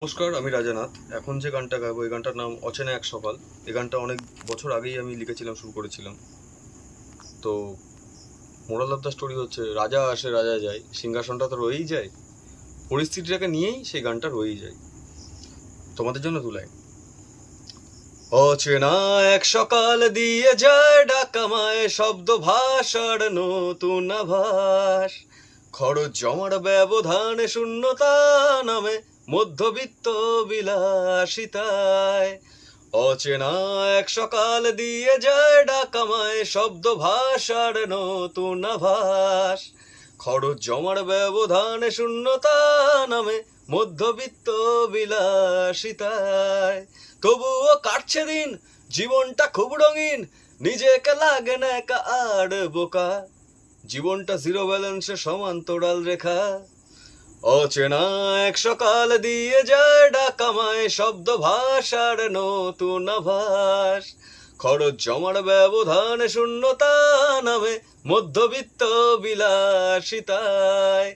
নমস্কার, আমি রাজানাথ। এখন যে গানটা গাইবো এই গানটার নাম অচেনা এক সকাল। এই গানটা অনেক বছর আগেই আমি লিখেছিলাম, শুরু করেছিলাম। তো মোরাল অফ দ্য স্টোরি হচ্ছে, রাজা আসে রাজা যায়, সিংহাসনটা তো রয়েই যায়, পরিস্থিতিটাকে নিয়েই সেই গানটা রয়েই যায়। তোমাদের জন্য দু লাইন। অচেনা এক সকাল দিয়ে যায় ডাকামায়, শব্দ ভাষার নতুন আভাস, খরচ জমার ব্যবধানে শূন্যতা নামে মধ্যবিত্ত বিলাসিতায়। অচেনা এক সকাল দিয়ে যায় ডাকামায়, শব্দ ভাষার নতুন আভাস, খরচ জমার ব্যবধানে শূন্যতা নামে মধ্যবিত্ত বিলাসিতায়। তবুও কাটছে দিন, জীবনটা খুব রঙিন, নিজেকে লাগে না একা আর বোকা, জীবনটা জিরো ব্যালেন্সে সমান্তরাল রেখা। অচেনা এক সকাল দিয়ে যায় ডাকামায়, শব্দ ভাষার নতুন আভাস, খরচ জমার ব্যবধানে শূন্যতা নামে মধ্যবিত্ত বিলাসিতায়।